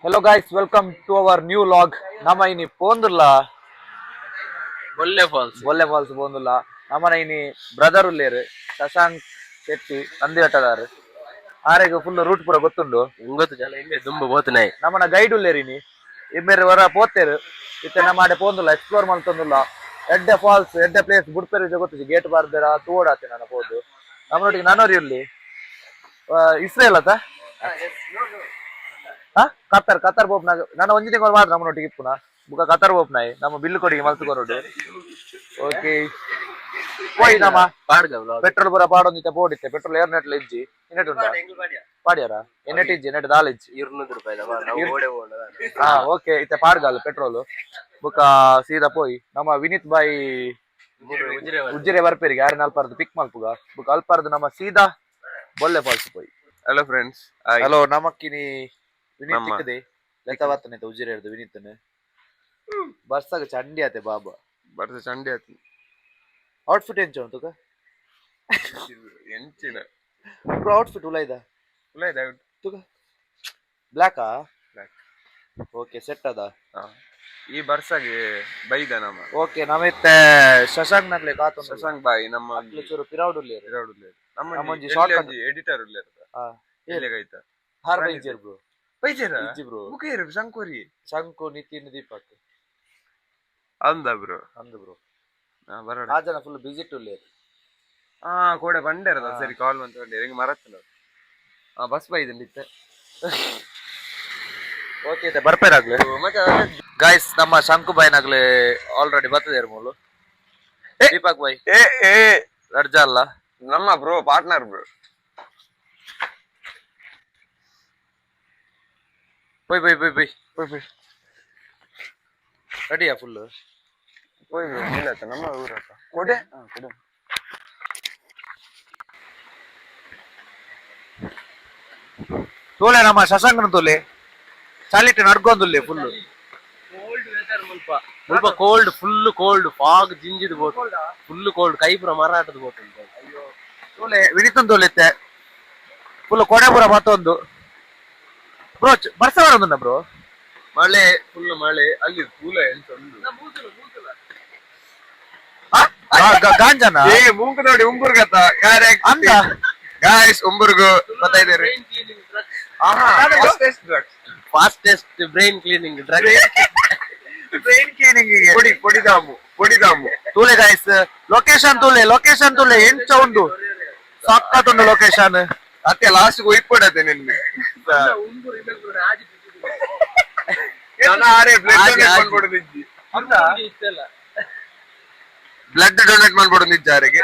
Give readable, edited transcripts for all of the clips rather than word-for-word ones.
Hello guys, welcome to our new vlog. Nama ini Pondulla Bolle Falls Pondulla. Nama ini brother ulleru Shashank Shetty Nandivattadaru. Arege full route pura gottundu. Ingottu jala ille dumbu potunayi. Namana guide ulleru ini. Immere vara potteru. Itte namade Pondulla explore maltondulla. Edde falls, edde place budperu jogottu gate bardera tooda ate nana podu. Namanoti nanori ulli. Israel ata? Qatar పోపునా నన్ను ಒಂಜಿ ತಿಂಗಳು ಮಾತ್ರ ನಮ್ಮನೊಟ್ಟಿಗೆ ಇಪ್ಪುನ ಬುಕ Qatar పోపుನಾಯಿ ನಮ್ಮ bill ಕೊಡಿಗೆ ಮಲ್ತುಕೊರೋಡು okay పోయి ನಮ್ಮ petrol ಪೂರ ಪಾಡೊಂದಿತ್ತೆ ಪೋಡಿತ್ತೆ petrol ಏರ್ನೆಟ್ಲ ಇಜ್ಜಿ ಇನ್ನೆಟ್ ಉಂಟಾ ಪಾಡ್ಯಾರ ಎನ್ನೆಟ್ ಇಜ್ಜಿ ಎನ್ನೆಟ್ ದಾಲ್ ಇಜ್ಜಿ ₹200 ಓಕೆ ಇತ್ತೆ ಪಾಡ್ಗಾಲ್ ಪೆಟ್ರೋಲ್ ಬುಕ ಸೀದಾ ಪೋಯಿ ನಮ್ಮ ವಿನೀತ್ ಬಾಯಿ ಉಜ್ಜಿರೆ ಬರ್ಪೇರಿಗೆ ಯಾರು ಅಲ್ಪಾರ್ದು ಪಿಕ್ ಮಲ್ಪುಗ ಬುಕ ಅಲ್ಪಾರ್ದು ನಮ್ಮ ಸೀದಾ ಬೊಲ್ಲೆ ಫಾಲ್ಸ್ ಪೋಯಿ ಹಲೋ ಫ್ರೆಂಡ್ಸ್ ಹಲೋ ನಮಕ್ಕಿನಿ ವಿನೀತ್ ತಿಕ್ಕದೆ ಲೆಕ್ಕವಾತನೆ ಉಜ್ಜಿರೆ ಹಿಡ್ದು ವಿನೀತನೆ ಬರ್ಸಾಗ ಚಂಡಿ ಆತೆ ಬಾಬಾ ಬರ್ಸ ಚಂಡಿ ಆತಿ ಔಟ್ಫಿಟ್ ಎಂಚ ಉಂಟು ಎಂಚಿನ ಬ್ರೋ ಔಟ್ಫಿಟ್ ಉಲಾಯ್ದ ತುಕ ಬ್ಲ್ಯಾಕಾ ಓಕೆ ಸೆಟ್ ಅದ ಈ ಬರ್ಸಾಗೆ ಬೈದ ನಮ್ಮ ಓಕೆ ನಮಿತ್ತೆ ಶಶಾಂಕ್ ನಕ್ಲೆ ಕಾತು ಶಶಾಂಕ್ ಬಾಯಿ ನಮ್ಮ ಚೂರು ಪಿರೌಡ್ ಉಲ್ಲೇರು ನಮ್ಮ ಎಡಿಟರ್ ಉಲ್ಲೇರು ಎಲ್ಲಿಗೈತ ಹಾರ್ ಬೈಜರ್ ಬ್ರೋ ಬೈಜರ ಇಜ್ಜಿ ಬ್ರೋ ಮುಖೇರು ಶಂಕುರಿ ಶಂಕು ನಿತಿನ್ ದೀಪಕ್ ಅಂದ ಬ್ರೋ ಬರೋಣ ಆ ಜನ ಫುಲ್ ಬಿಜಿಟ್ ಉಲ್ಲೇರು ಕೂಡ ಬಂಡೇರದ ಸರಿ ಕಾಲ್ ಅಂತ ಬಂಡೇರು ಹಿಂಗೆ ಮರತ್ತಲ್ಲ ಬಸ್ ಬೈದಂಡಿತ್ತೆ ಓಕೆ ಬರ್ಪೇರಾಗ್ಲಿ ಗಾಯ್ಸ್ ನಮ್ಮ ಶಂಕು ಬಾಯ್ನಾಗ್ಲಿ ಆಲ್ರೆಡಿ ಬರ್ತದೆ ಮೂಲು ದೀಪಕ್ ಬಾಯ್ ರಡ್ಜಾ ಅಲ್ಲ ನಮ್ಮ ಬ್ರೋ ಪಾರ್ಟ್ನರ್ ಬ್ರೋ போய் ரெடியா ஃபுல்லு போய் இல்ல நம்ம ஊரப்பா கொடு ತೋಲೆ ನಮ್ಮ ಶಶಾಂಕನ ತೋಲೆ ಚಾಲಿಟ್ ನಡ್ಕೊಂದುಲ್ಲೆ ಫುಲ್ ಕೋಲ್ಡ್ ವೆದರ್ ಮುಲ್ಪ ಕೋಲ್ಡ್ ಫುಲ್ ಕೋಲ್ಡ್ ಫಾಗ್ ಜಿಂಜಿದ್ ಬೋಟ್ ಫುಲ್ ಕೋಲ್ಡ್ ಕೈ ಪುರ ಮರಾಟದ ಬೋಟ್ ಉಂಟು ಅಯ್ಯೋ ತೋಲೆ ವಿನಿತನ್ ತೋಲೆತ್ತೆ ಫುಲ್ ಕೊಡೆ ಪುರ ಮತ್ತೊಂದು ಬ್ರೋ ಬರ್ಸ ಬರೋದುಂಡ ಬ್ರೋ ಮಳೆ ಫುಲ್ ಮಳೆ ಅಲ್ಲಿ ಕೂಲ ಎಂತ ಉಂಟು ಗಾಂಜನ ಮೂಂಕು ನೋಡಿ ಉಂಬುರ್ಗತ್ತ ಅಂದ ಗಾಯ್ಸ್ ಉಂಬುರ್ಗು ಗೊತ್ತಾಯ್ತಾರೆ fastest brain cleaning drug brain cleaning పొడిదాము ತೂಲೆ ಗಾಯ್ಸ್ ಲೊಕೇಶನ್ ತೂಲೆ ಎಂಚ ಉಂಡು ಸಕ್ಕತ್ತುಂಡು ಲೊಕೇಶನ್ ಅತ್ತೆ ಲಾಸ್ಟ್ ಹೋಯ್ಕೊಡತ್ತೆ ನಿನ್ನೆ ಬ್ಲಡ್ ಡೊನೇಟ್ ಮಾಡ್ಬಿಡು ನಿಜಾರಿಗೆ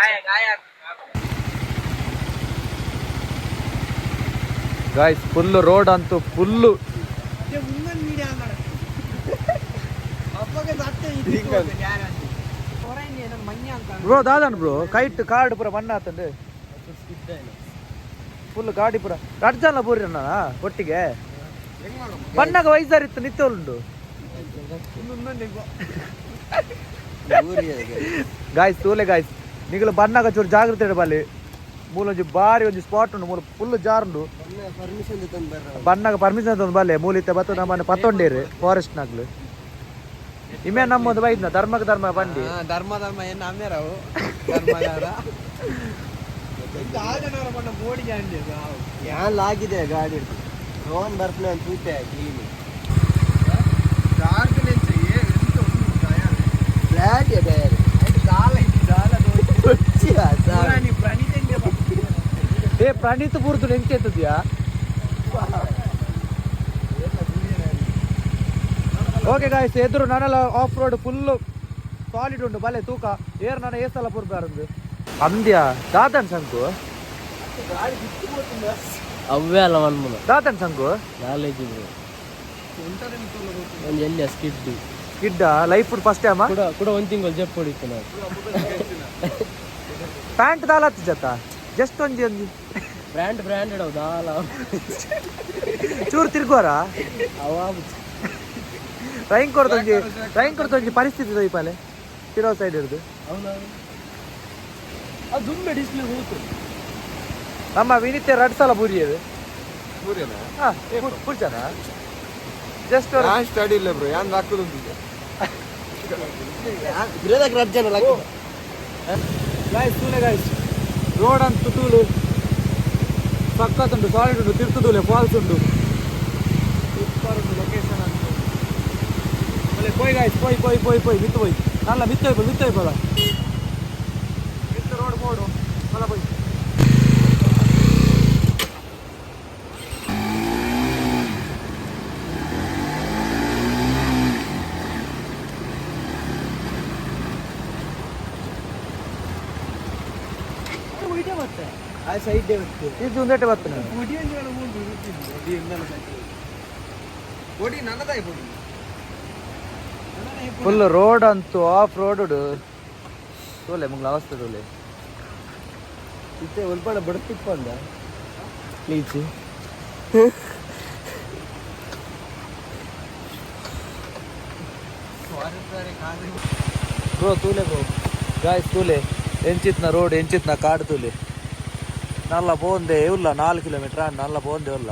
ಗಾಯ್ಸ್ ಫುಲ್ ರೋಡ್ ಅಂತೂ ಫುಲ್ಲು ಬ್ರೋ ದಾದನ್ ಬ್ರೋ ಕೈಟ್ ಕಾರ್ಡ್ ಪೂರ ಮಣ್ಣ ಆತಂಡು ಫುಲ್ ಗಾಡಿ ಪೂರ ರಡ್ಜಲ್ಲ ಪೂರಿ ಅಣ್ಣ ಒಟ್ಟಿಗೆ ಬಣ್ಣಗ ವಯಸ್ಸಾರಿತ್ತು ನಿತ್ಯವುಂಡು ಗಾಯ್ಸ್ ತೂಲೆ ಗಾಯ್ಸ್ ನಿಗಲು ಬಣ್ಣಗ ಚೂರು ಜಾಗ್ರತೆ ಇಡಬಲ್ಲಿ ಮೂಲೊಂಜಿ ಬಾರಿ ಒಂಜಿ ಸ್ಪಾಟ್ ಉಂಡು ಮೂಲ ಫುಲ್ ಜಾರುಂಡು ಬಣ್ಣಗ ಪರ್ಮಿಷನ್ ತಂದು ಬಲ್ಲೆ ಮೂಲಿತ್ತೆ ಬತ್ತ ನಮ್ಮನ್ನು ಪತ್ತೊಂಡೇರು ಫಾರೆಸ್ಟ್ ನಾಗ್ಲು ಇಮೆ ನಮ್ಮದು ಬೈದ್ನ ಧರ್ಮ ಬಂಡಿ ಧರ್ಮ ಏನು ಅಮ್ಮೇರಾವು ಆಗಿದೆ ಗಾಡಿ ರೋನ್ ಬರ್ಪ್ಲೆ ಅಂತ ಕೂತೆ ಕ್ಲೀನ್ ಪ್ರಣೀತ್ ಪೂರ್ತು ಎಂತೆಂತದ್ಯಾ ಓಕೆ ಗಾಯ್ಸ್ ಎದುರು ನಾನೆಲ್ಲ ಆಫ್ ರೋಡ್ ಫುಲ್ ಸಾಲಿಡ್ ಉಂಟು ಬಲೆ ತೂಕ ಏರ್ ನಾನು ಏಸಲ ಪೂರ್ಬಾರಂದು ಅಂದ್ಯಾ ದಾದನ್ ಸಂಕು ಅವೇ ಅಲ್ಲ ಮನ್ಮನ ದಾದನ್ ಸಂಕು ನಾಲೇಜ್ ಬ್ರೋ ಒಂದು ಎಲ್ಲಿ ಸ್ಕಿಡ್ ಕಿಡ್ಡ ಲೈಫ್ ಫಸ್ಟ್ ಟೈಮ್ ಕೂಡ ಒಂದು ತಿಂಗಳು ಜಪ್ ಹೊಡಿತು ನಾನು ಪ್ಯಾಂಟ್ ದಾಲತ್ ಜತ ಜಸ್ಟ್ ಒಂಜಿ ಬ್ರ್ಯಾಂಡೆಡ್ ಅವು ದಾಲ ಚೂರು ತಿರ್ಗೋರ ಅವ ಟ್ರೈನ್ ಕೊಡ್ತೊಂಜಿ ಪರಿಸ್ಥಿತಿ ದೈಪಾಲೆ ತಿರೋ ಸೈಡ್ ಇರೋದು ಅದು ದುಮ್ಮೆ ಡಿಸ್ಪ್ಲೇ ಹೋಯ್ತು ನಮ್ಮ ವಿನಿತ್ಯ 2 ಸಲ ಬೂರಿಯದು ಪುರ್ಚನ ಜಸ್ಟ್ ಸ್ಟಡಿ ಇಲ್ಲ ಬ್ರೋ ಯಾನ್ ಹಾಕುದು ಗಾಯ್ಸ್ ರೋಡ್ ಅಂತ ತೂಲು ಸಕ್ಕತ್ತುಂಟು ಸಾಲಿಡ್ ಉಂಟು ತಿರ್ತುದೂಲೆ ಫಾಲ್ಸ್ ಉಂಟು ಸೂಪರ್ ಉಂಟು ಲೊಕೇಶನ್ ಅಂತ ಪೋಯ್ ಗಾಯ್ಸ್ ಪೋಯ್ ಬಿತ್ತು ಪೋಯ್ ನಲ್ಲ ಬಿತ್ತೋಯ್ಪಲ್ಲ ಬಿತ್ತು ರೋಡ್ ಮೋಡು ಮಲ್ಲ ಪೋಯ್ ಆ ಸೈಡ್ ಇದು ಒಂದೇಟೆ ಬರ್ತಾನೆ ಫುಲ್ ರೋಡ್ ಅಂತೂ ಆಫ್ ರೋಡ್ ತೋಲೆ ಮುಂಗ್ಲ ಅವಸ್ಥೆ ತೋಲೆ ಇತ್ತೆ ಒಲ್ಪಾಡ ಬಡತಿಪ್ಪ ಅಂದ ಪ್ಲೀಸ್ ಬ್ರೋ ತೂಲೆ ಬ್ರೋ ಗಾಯ್ಸ್ ತೂಲೆ ಎಂಚಿತ್ನ ರೋಡ್ ಎಂಚಿತ್ನ ಕಾಡು ತೂಲೆ ನಲ್ಲ ಪೋಂದೆ ಇಲ್ಲ 4 ಕಿಲೋಮೀಟರ್ ನಲ್ಲ ಪೋಂದೆ ಇಲ್ಲ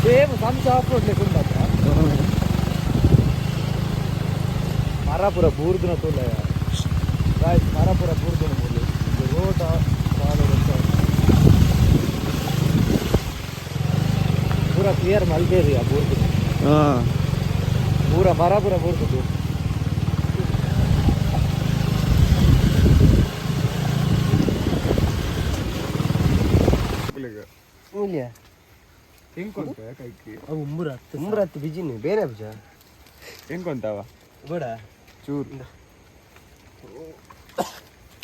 సేమ్ సంచ ఆఫ్ రోడ్ లేకుండా ಮಾರಾಪುರ ಬೂರ್ದುನ ತೋಲ ಗಾಯ್ಸ್ ಮಾರಾಪುರ ಬೂರ್ದುನ ಬೋಲು ರೋಡ್ ಪೂರ ಕ್ಲಿಯರ್ ಮಲ್ಬೇರಿ ಆ ಬೂರ್ದು ಪೂರ ಮಾರಾಪುರ ಬೂರ್ದು ಅವು ಉಂಬ್ರತ್ತು ಬಿಜಿನಿ ಬೇರೆ ಬುಜ ಹೆಂಗೊಂತಾವ ಬೇಡ ಚೂರು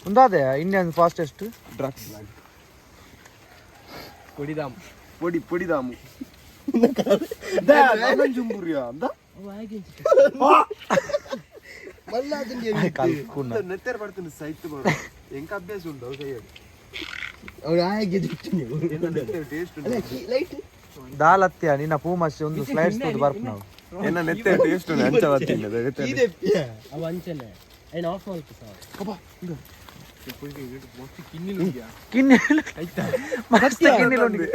ఉందాదే ఇండియన్ ఫాస్టెస్ట్ డ్రగ్స్ పొడిదాం పొడిదాము జుంబురియా నెత్తర పడుతుంది సైత్ ఇంకా అభ్యాసం ఉండవు ದಾಲತ್ಯ ನಿನ್ನ ಪೂಮಸ್ಸಿ ಒಂದು ಸ್ಲೈಡ್ಸ್ ತೋದು ಬರ್ಪ ನಾವು ಏನ ನೆತ್ತೆ ಟೇಸ್ಟ್ ಉಂಟು ಅಂಚ ಬರ್ತೀನಿ ಅವು ಅಂಚನೆ ಏನು ಆಫ್ ಮಾಡ್ತು ಸರ್ ಕಿನ್ನಿ ಮಸ್ತ್ ಕಿನ್ನಿಲು ಉಂಟು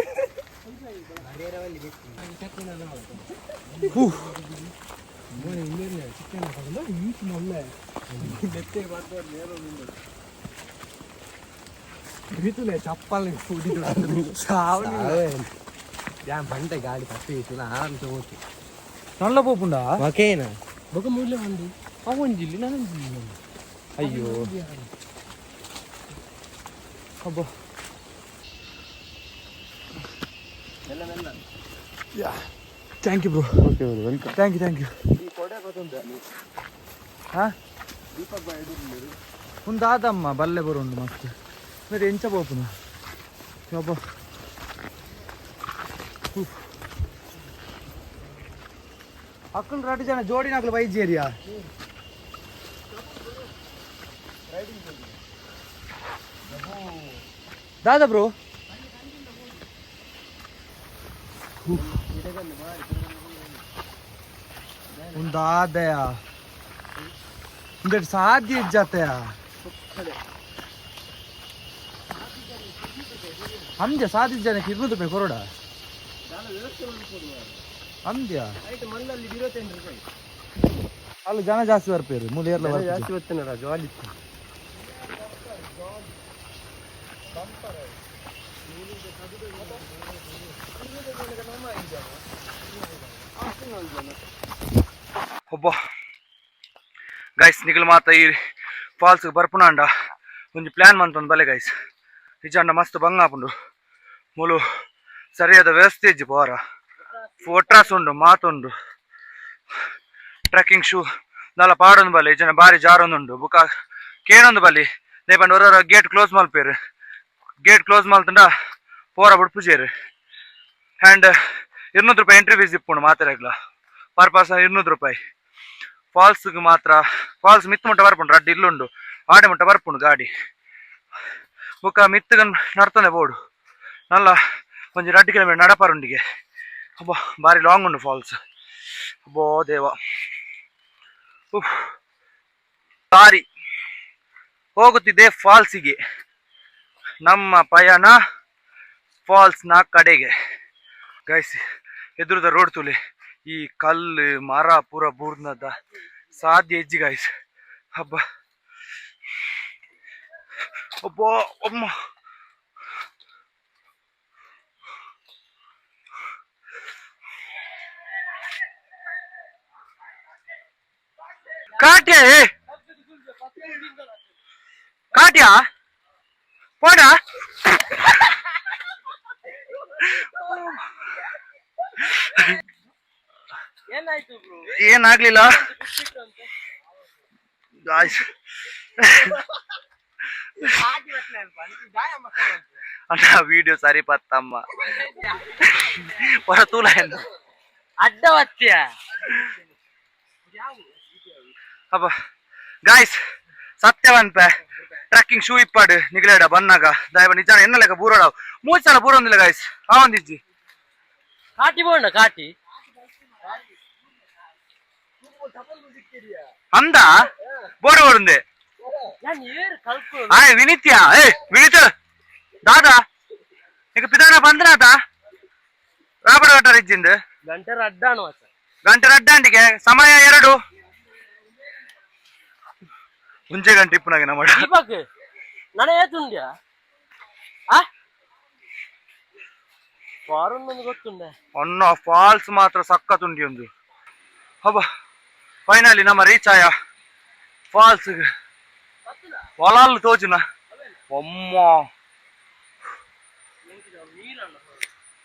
ಚಪ್ಪಲ್ ಬಂಡೆ ಗಾಡಿ ತಪ್ಪಿ ಆರಾಮ್ ಹೋಗ್ತಿ నల్ల పోపుండా ఓకేనా ఒక మూల ఉంది అవ్వంజిల్లి నన్ను అయ్యో అబ్బో thank you bro okay welcome thank you ఈ కోడే పోతుందా దీపక్ బాయ్ ఎదురు ఉందాదమ్మ బల్లె బరుండు మస్తు మీరు ఎంచ పోపునా అబ్బో ಅಕ್ಕಲ್ ರಾಟಿ ಜನ ಜೋಡಿ ನಾಲ್ಕು ಬೈಜ್ ಏರಿಯಾ ದಾದಾ ಬ್ರೋ दादया इंदर साथ जाते हैं हम जा साथ जाने कितने रुपए करोड़ा हम जा अल्ल जन जास्ति बर्पेरु मूलेर्ल ಜಾಸ್ತಿ ಬರ್ತಾನಲ್ಲ ಜಾಲಿ ಒಬ್ಬ ಗೈಸ್ ನಿಗಲ್ ಮಾತ ಈ ಫಾಲ್ಸ್ ಬರ್ಪುನಾಂಡ ಒಂದು ಪ್ಲಾನ್ ಮಂತೊಂದು ಬಲೆ ಗೈಸ್ ನಿಜಾಂಡ ಮಸ್ತ್ ಬಂಗ ಆಪುಂಡು ಮೂಲು ಸರಿಯಾದ ವ್ಯವಸ್ಥೆ ಇಜ್ಜಿ ಪೋರ ಫೋಟ್ರಾಸ್ ಉಂಡು ಮಾತುಂಡು ಟ್ರೆಕ್ಕಿಂಗ್ ಶೂ ದಾಲ ಪಾಡೊಂದು ಬಲ್ಲಿ ಜನ ಬಾರಿ ಜಾರೊಂದುಂಡು ಬುಕ್ಕ ಕೇನೊಂದು ಬಲ್ಲಿ ನೇಪಂಡ ಹೊರ ಗೇಟ್ ಕ್ಲೋಸ್ ಮಲ್ಪೇರು ಗೇಟ್ ಕ್ಲೋಸ್ ಮಲ್ತಂಡ ಪೋರ ಬುಡ್ಪುಜೇರು ಆ್ಯಂಡ್ 200 ರೂಪಾಯಿ ಎಂಟ್ರಿ ಫೀಸ್ ಇಪ್ಪುಂಡು ಮಾತೆರೆಗ್ಲ ಪರ್ ಪರ್ಸನ್ 200 ರೂಪಾಯಿ ಫಾಲ್ಸ್ಗೆ ಮಾತ್ರ ಫಾಲ್ಸ್ ಮಿತ್ತು ಮುಟ್ಟ ಬರ್ಪುಂಡು ರಡ್ಡು ಇಲ್ಲುಂಡು ಆಡೆ ಮುಟ್ಟ ಬರ್ಪುಂಡು ಗಾಡಿ ಬುಕ್ಕ ಮಿತ್ತಗನ್ ನಡ್ತಾನೆ ಬೋಡು ನಲ್ಲ ಒಂಜಿ 2 ಕಿಲೋಮೀಟರ್ ನಡಪರುಂಡಿಗೆ ಅಬ್ಬಾ ಬಾರಿ ಲಾಂಗ್ ಉಂಡು ಫಾಲ್ಸ್ ಅಬ್ಬೋ ದೇವ ಬಾರಿ ಹೋಗುತ್ತಿದ್ದೆ ಫಾಲ್ಸಿಗೆ ನಮ್ಮ ಪಯಣ ಫಾಲ್ಸ್ನ ಕಡೆಗೆ ಗೈಸ್ ಎದುರದ ರೋಡ್ ತುಲೆ ಈ ಕಲ್ಲು ಮರ ಪೂರ ಬೂರ್ನದ ಸಾಧ್ಯ ಹೆಜ್ಜಿ ಗೈಸ್ ಹಬ್ಬ ಒಬ್ಬ ಅಮ್ಮ ಕಾಟ್ಯ ಕಾಟ್ಯ ಪೋಡ ಏನಾಗ್ಲಿಲ್ಲ ಅಣ್ಣ ವಿಡಿಯೋ ಸರಿ ಪತ್ತಮ್ಮ ಹೊರ ತೂಲ ಅಡ್ಡ ವತ್ಯ ಅಪ್ಪ ಗಾಯ್ಸ್ ಸತ್ಯವನ್ಪ ಟ್ರಕ್ಕಿಂಗ್ ಶೂ ಇಪ್ಪಾಡು ನಿಗಲೇಡ ಬನ್ನಾಗ ದಯವ ನಿಜಾನ ಎನ್ನ ಲೆಕ್ಕ ಬೂರೋಡಾವ್ 3 ಸಲ ಬೂರೊಂದಿಲ್ಲ ಗಾಯ್ಸ್ ಆ ಒಂದಿಜ್ಜಿ ಕಾಟಿ ಬೋಂಡ ಕಾಟಿ ಅಂದ ಬೋರ್ಡ್ ಓಡುಂದೆ ಆಯ್ ವಿನಿತ್ಯ ವಿನಿತ್ ದಾದಾ ಈಗ ಪಿದಾನ ಬಂದ್ರಾತ ರಾಬಡ ಗಟ್ಟ ಇಜ್ಜಿಂದ ಗಂಟೆ ರಡ್ಡಾಂಟಿಗೆ ಸಮಯ 2 ಮುಂಚೆ ಗಂಟೆ ಇಪ್ಪನಾಗೆ ನಮ್ಮ ನನ ಏತುಂಡ್ಯಾ ಗೊತ್ತುಂಡೆ ಅನ್ನ ಫಾಲ್ಸ್ ಮಾತ್ರ ಸಕ್ಕತ್ತುಂಡಿ ಒಂದು ಹಬ್ಬ ಫೈನಲಿ ನಮ್ಮ ರೀಚ್ ಆಯ ಫಾಲ್ಸ್ ಹೊಲಾಲ್ ತೋಚುನ ಒಮ್ಮ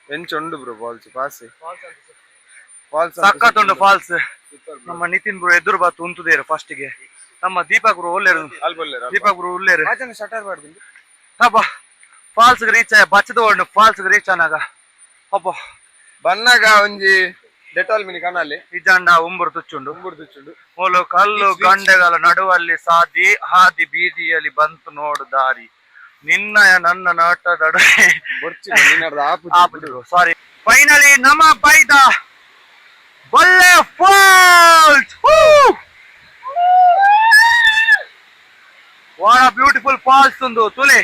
ಎಂಚುಂಡು ಬ್ರೋ ಫಾಲ್ಸ್ ಪಾಸ್ ಸಕ್ಕತ್ತುಂಡು ಫಾಲ್ಸ್ ನಮ್ಮ ನಿತಿನ್ ಬ್ರೋ ಎದುರು ಬಾತು ಉಂತುದೇರು ಫಸ್ಟ್ ಗೆ ನಮ್ಮ ದೀಪಕ್ ಬ್ರೋ ಒಲ್ಲೇರು ದೀಪಕ್ ಬ್ರೋ ಒಲ್ಲೇರು ಸ್ಟಾರ್ಟ್ ಮಾಡ್ತೀನಿ ಹಬ್ಬ ಫಾಲ್ಸ್ ರೀಚ್ ಆಯ ಬಚ್ಚದ ಓಡ್ ಫಾಲ್ಸ್ ರೀಚ್ ಆನಾಗ ಅಪ್ಪ ಬನ್ನಾಗ ಒಂಜಿ ಡೆಟಾಲ್ ಮಿನಿ ಕಣ್ಣಲ್ಲಿ ಇಜಂಡ ಉಂಬುರು ತುಚ್ಚುಂಡು ಓಲು ಕಲ್ಲು ಗಂಡೆಗಳ ನಡುವಲ್ಲಿ ಸಾದಿ ಹಾದಿ ಬೀದಿಯಲ್ಲಿ ಬಂತು ನೋಡು ದಾರಿ ನಿನ್ನಯ ನನ್ನ ನಾಟದ ಸಾರಿ ಫೈನಲಿ ನಮ್ಮ ಬೈದ ಬಲ್ಲೆ falls what a beautiful falls ಒಂದು ತುಲೆ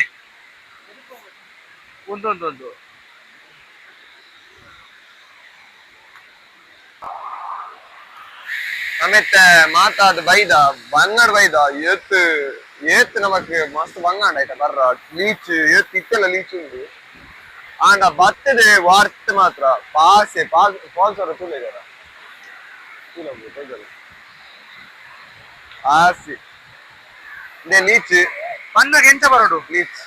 ಒಂದೊಂದೊಂದು ಆಮೇಲೆ ಮಾತಾದ ಬೈದ ಬನ್ನಡ್ ಬೈದ ಏತ್ ನಮಕ್ ಮಸ್ತ್ ಬಂಗಾಂಡ ಆಯ್ತಾ ಬರ್ರ ಲೀಚ್ ಏತ್ ಇತ್ತೆಲ್ಲ ಲೀಚ್ ಉಂಡು ಆಂಡ ಬತ್ತದೆ ವಾರ್ತ್ ಮಾತ್ರ ಫಾಲ್ಸ್ ಅವರ ತುಲೆ ಇದಾರ ಆಸಿ ಇದೇ ಲೀಚ್ ಪಂಡಗೆ ಎಂತ ಬರೋಡು ಲೀಚ್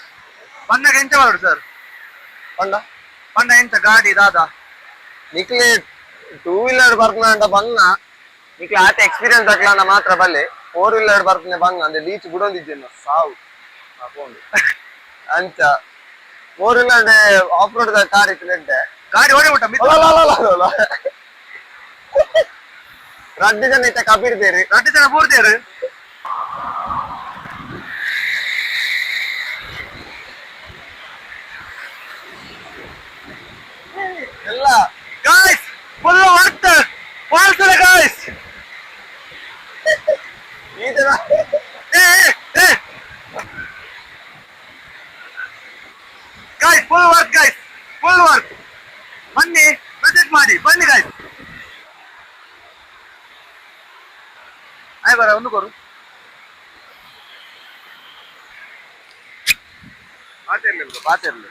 ಪಂಡಗೆ ಎಂತ ಬರೋಡು ಸರ್ ಪಂಡ ಎಂತ ಗಾಡಿ ದಾದಾ ನಿಕ್ಲೆ 2 ವೀಲರ್ ಬರ್ನ ಬಂಗ ನಿಕ್ಲೆ ಆತ ಎಕ್ಸ್ಪೀರಿಯನ್ಸ್ ಆಗ್ಲ ಮಾತ್ರ ಬಲ್ಲೆ 4 ವೀಲರ್ ಬರ್ತನೆ ಬಂಗ ಅಂದ್ರೆ ಲೀಚ್ ಬಿಡೊಂದಿದ್ದೇನೆ ಸಾವು ಹಾಕೊಂಡು ಅಂಚ 4 ವೀಲರ್ ಆಫ್ ರೋಡ್ ಕಾರ್ ಇತ್ತು ಗಾಡಿ ಓಡಿ ಬಿಟ್ಟ ರಡ್ಡು ಜನ ಇತ್ತ ಕಬೀರ್ದೇರಿ 2 ಜನ ಬೋರ್ದೇರು ಎಲ್ಲ guys full worth falls guys ಈ ಜನ ಗಾಯ್ಸ್ ಫುಲ್ ವರ್ಕ್ ಬನ್ನಿ ಮೆಸೇಜ್ ಮಾಡಿ ಬನ್ನಿ ಗಾಯ್ಸ್ ಆಯ್ ಬರ ಒಂದು ಕೊರು ಪಾತಿರ್ಲಿ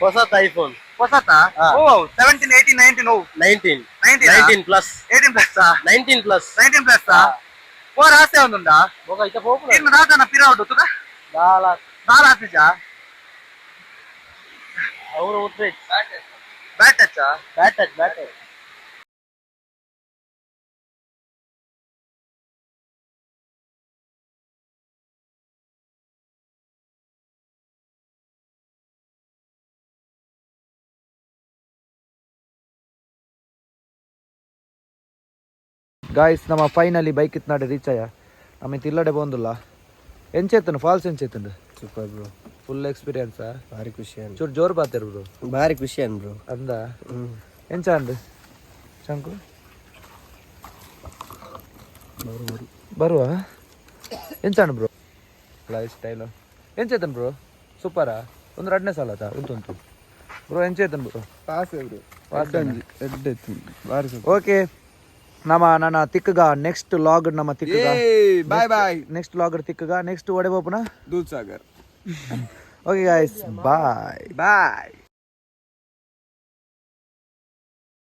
ಹೊಸತ್ ಐಫೋನ್ ಹೊಸತಾ ಓ 17 18 19 ಓ 19 plus 18 plus 19 plus 19 plus four ಆಸೆ ಒಂದುಂಡಾ ಹೋಗ ಇತ ಹೋಗು ಇನ್ನು ದಾದನ ಪಿರಾವಡು ತುಗ ದಾಲ ಹಾತಿಜಾ ಅವರು ಉತ್ರೆ ಬ್ಯಾಟ್ ಟಚ್ ಬ್ಯಾಟ್ ಗಾಯ್ಸ್ ನಮ್ಮ ಫೈನಲಿ ಬೈಕ್ ಇತ್ನಾಡೆ ರೀಚ್ ಆಯ ನಮ್ಮ ತಿಲ್ಲಡೆ ಬಂದಿಲ್ಲ ಎಂಚೆತ್ತನು ಫಾಲ್ಸ್ ಎಂಚೆತ್ತಂಡು ಸೂಪರ್ ಬ್ರೋ, ಫುಲ್ ಎಕ್ಸ್ಪೀರಿಯನ್ಸ್ ಭಾರಿ ಖುಷಿ ಅನ್ ಚೂರು ಜೋರು ಬಾತಿರು ಬ್ರೋ ಭಾರಿ ಖುಷಿ ಅನ್ ಬ್ರೋ. ಅಂದ ಎಂಚ ಅಂಡು ಶಂಕು ಬರುವ ಎಂಚಾಂಡು ಬ್ರೋ ಲೈಫ್ ಸ್ಟೈಲು ಎಂಚೇತನ್ ಬ್ರೋ ಸೂಪರಾ ಒಂದು 2ನೇ ಸಾಲ ಆತ ಉಂಟು ಬ್ರೋ ಎಂಚೇತನ್ ಬ್ರೋ ಓಕೆ ನನ್ನ ತಿಕ್ಕಗ ನೆಕ್ಸ್ಟ್ ಲಾಗ್ ನಮ್ಮ ತಿಕ್ಕಗ ಬಾಯ್ ಬಾಯ್. ನೆಕ್ಸ್ಟ್ ಲಾಗ್ ತಿಕ್ಕಗ ನೆಕ್ಸ್ಟ್ ಒಡೆ ಬೋಪನ Dudhsagar. Okay guys bye ಬಾಯ್.